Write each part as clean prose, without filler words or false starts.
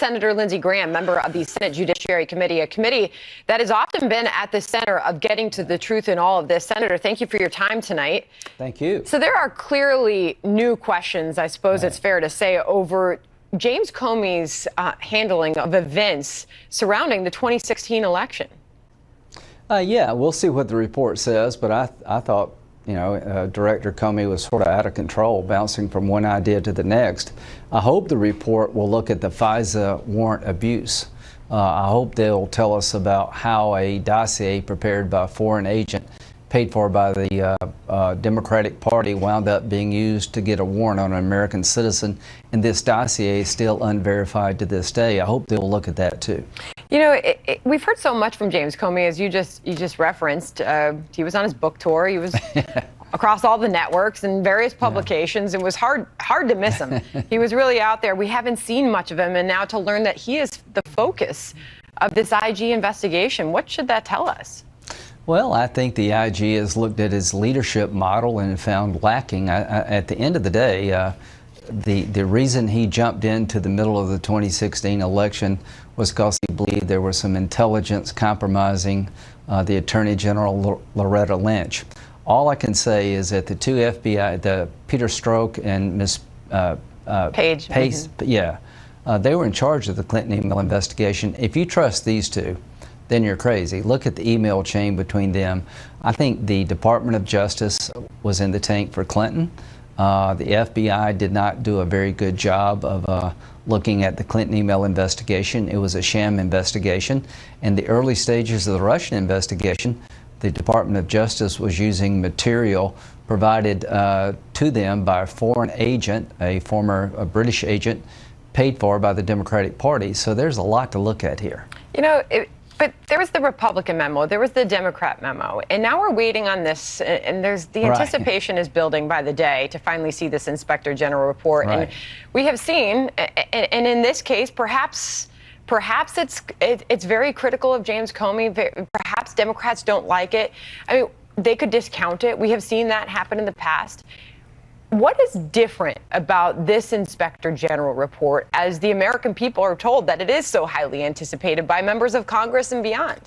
Senator Lindsey Graham, member of the Senate Judiciary Committee, a committee that has often been at the center of getting to the truth in all of this. Senator, thank you for your time tonight. Thank you. So there are clearly new questions, I suppose it's fair to say, over James Comey's handling of events surrounding the 2016 election. Yeah, we'll see what the report says, but I thought, Director Comey was sort of out of control, bouncing from one idea to the next. I hope the report will look at the FISA warrant abuse. I hope they'll tell us about how a dossier prepared by a foreign agent paid for by the Democratic Party wound up being used to get a warrant on an American citizen, and this dossier is still unverified to this day. I hope they'll look at that too. You know, we've heard so much from James Comey, as you just referenced. He was on his book tour. He was across all the networks and various publications. It was hard to miss him. He was really out there. We haven't seen much of him, and now to learn that he is the focus of this IG investigation, what should that tell us? Well, I think the IG has looked at his leadership model and found lacking. At the end of the day, the reason he jumped into the middle of the 2016 election was because he believed there was some intelligence compromising the Attorney General Loretta Lynch. All I can say is that the two FBI, the Peter Strzok and Ms. Page, they were in charge of the Clinton email investigation. If you trust these two, then you're crazy. Look at the email chain between them. I think the Department of Justice was in the tank for Clinton. The FBI did not do a very good job of looking at the Clinton email investigation. It was a sham investigation. In the early stages of the Russian investigation, the Department of Justice was using material provided to them by a foreign agent, a former British agent, paid for by the Democratic Party. So there's a lot to look at here. You know, but there was the Republican memo, there was the Democrat memo, and now we're waiting on this, and there's the anticipation is building by the day to finally see this Inspector General report. And we have seen, and in this case, perhaps it's very critical of James Comey. Perhaps Democrats don't like it. I mean, they could discount it. We have seen that happen in the past. What is different about this Inspector General report as the American people are told that it is so highly anticipated by members of Congress and beyond?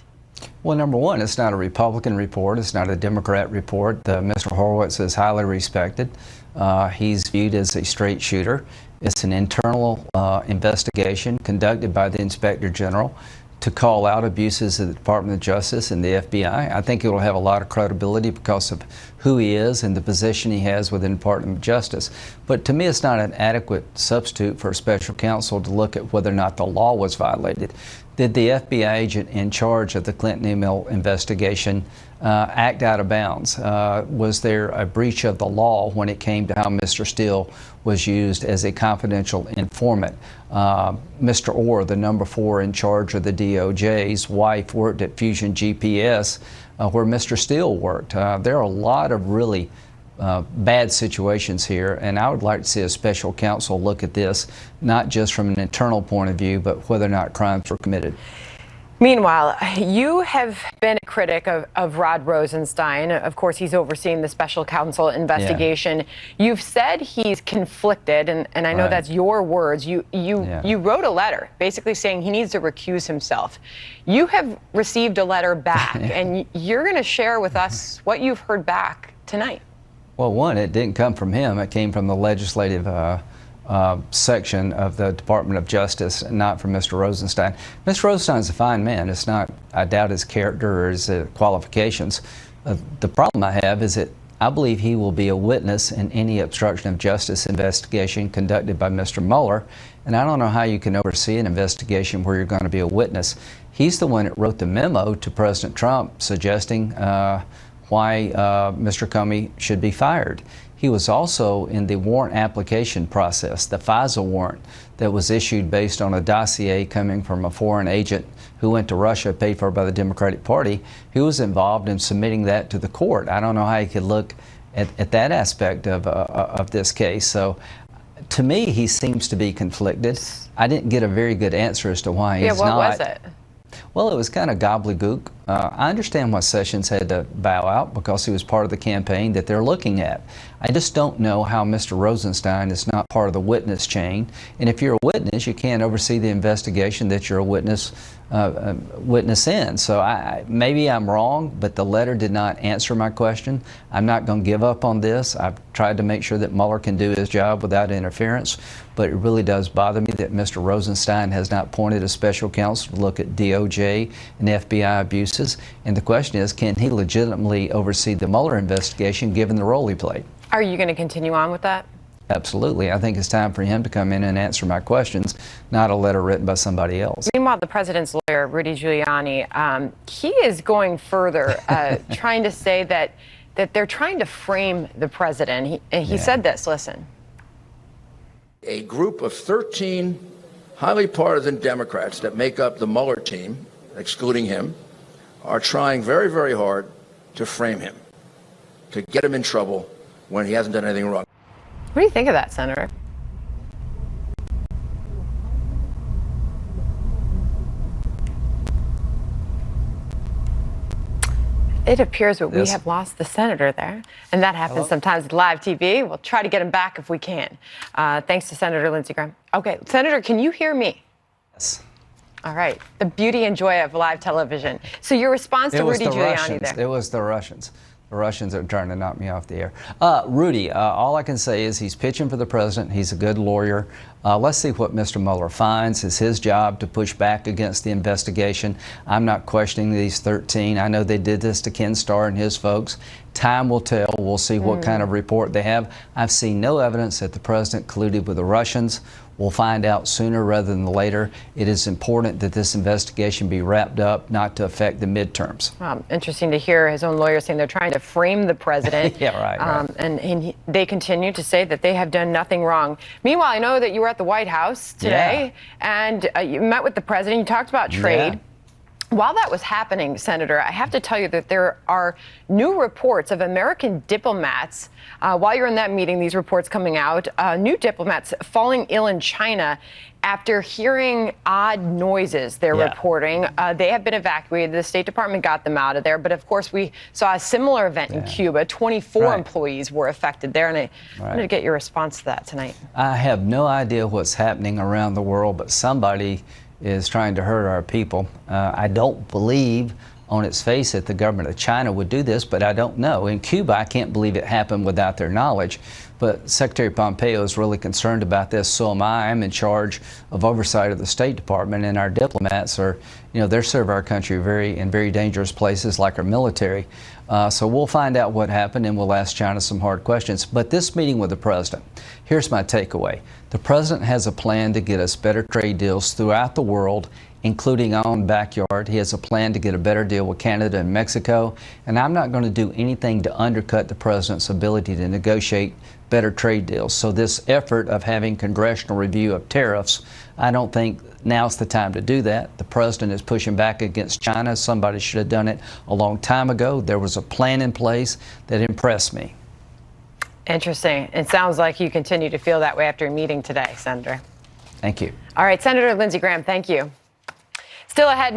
Well, number one, it's not a Republican report. It's not a Democrat report. Mr. Horowitz is highly respected. He's viewed as a straight shooter. It's an internal investigation conducted by the Inspector General to call out abuses of the Department of Justice and the FBI. I think it will have a lot of credibility because of who he is and the position he has within the Department of Justice. But to me, it's not an adequate substitute for a special counsel to look at whether or not the law was violated. Did the FBI agent in charge of the Clinton email investigation act out of bounds? Was there a breach of the law when it came to how Mr. Steele was used as a confidential informant? Mr. Orr, the number 4 in charge of the DOJ's wife, worked at Fusion GPS, where Mr. Steele worked. There are a lot of really bad situations here, and I would like to see a special counsel look at this, not just from an internal point of view, but whether or not crimes were committed. Meanwhile, you have been a critic of Rod Rosenstein. Of course, he's overseeing the special counsel investigation. You've said he's conflicted, and I know that's your words. You wrote a letter basically saying he needs to recuse himself. You have received a letter back, and you're going to share with us what you've heard back tonight. Well, one, it didn't come from him. It came from the legislative section of the Department of Justice, not from Mr. Rosenstein. Mr. Rosenstein's a fine man. It's not, I doubt his character or his qualifications. The problem I have is that I believe he will be a witness in any obstruction of justice investigation conducted by Mr. Mueller, and I don't know how you can oversee an investigation where you're going to be a witness. He's the one that wrote the memo to President Trump suggesting why Mr. Comey should be fired. He was also in the warrant application process, the FISA warrant that was issued based on a dossier coming from a foreign agent who went to Russia, paid for by the Democratic Party. He was involved in submitting that to the court. I don't know how you could look at that aspect of this case. So to me, he seems to be conflicted. I didn't get a very good answer as to why he's not. Yeah, what was it? Well, it was kind of gobbledygook. I understand why Sessions had to bow out because he was part of the campaign that they're looking at. I just don't know how Mr. Rosenstein is not part of the witness chain. And if you're a witness, you can't oversee the investigation that you're a witness in. So maybe I'm wrong, but the letter did not answer my question. I'm not going to give up on this. I've tried to make sure that Mueller can do his job without interference, but it really does bother me that Mr. Rosenstein has not appointed a special counsel to look at DOJ and FBI abuses. And the question is, can he legitimately oversee the Mueller investigation given the role he played? Are you going to continue on with that? Absolutely. I think it's time for him to come in and answer my questions, not a letter written by somebody else. Meanwhile, the president's lawyer, Rudy Giuliani, he is going further, trying to say that they're trying to frame the president. He said this, listen. A group of 13 highly partisan Democrats that make up the Mueller team, excluding him, are trying very, very hard to frame him, to get him in trouble when he hasn't done anything wrong. What do you think of that, Senator? It appears that we have lost the senator there, and that happens sometimes with live TV. We'll try to get him back if we can. Thanks to Senator Lindsey Graham. Okay, Senator, can you hear me? Yes. All right. The beauty and joy of live television. So your response to Rudy Giuliani there? It was the Russians. The Russians are trying to knock me off the air. Rudy, all I can say is he's pitching for the president. He's a good lawyer. Let's see what Mr. Mueller finds. It's his job to push back against the investigation. I'm not questioning these 13. I know they did this to Ken Starr and his folks. Time will tell. We'll see what kind of report they have. I've seen no evidence that the president colluded with the Russians. We'll find out sooner rather than later. It is important that this investigation be wrapped up, not to affect the midterms. Interesting to hear his own lawyer saying they're trying to frame the president. Yeah, right. And they continue to say that they have done nothing wrong. Meanwhile, I know that you were at the White House today, and you met with the president. You talked about trade. Yeah. While that was happening, Senator, I have to tell you that there are new reports of American diplomats, while you're in that meeting, these reports coming out, new diplomats falling ill in China after hearing odd noises, they're reporting. They have been evacuated. The State Department got them out of there. But, of course, we saw a similar event in Cuba. 24 employees were affected there. And I wanted to get your response to that tonight. I have no idea what's happening around the world, but somebody is trying to hurt our people. I don't believe on its face that the government of China would do this, but I don't know. In Cuba, I can't believe it happened without their knowledge. But Secretary Pompeo is really concerned about this, so am I. I'm in charge of oversight of the State Department, and our diplomats are, they serve our country in very dangerous places like our military. So we'll find out what happened, and we'll ask China some hard questions. But this meeting with the president, here's my takeaway. The president has a plan to get us better trade deals throughout the world, including our own backyard. He has a plan to get a better deal with Canada and Mexico. And I'm not going to do anything to undercut the president's ability to negotiate better trade deals. So this effort of having congressional review of tariffs, I don't think now's the time to do that. The president is pushing back against China. Somebody should have done it a long time ago. There was a plan in place that impressed me. Interesting. It sounds like you continue to feel that way after a meeting today, Senator. Thank you. All right, Senator Lindsey Graham, thank you. Still ahead.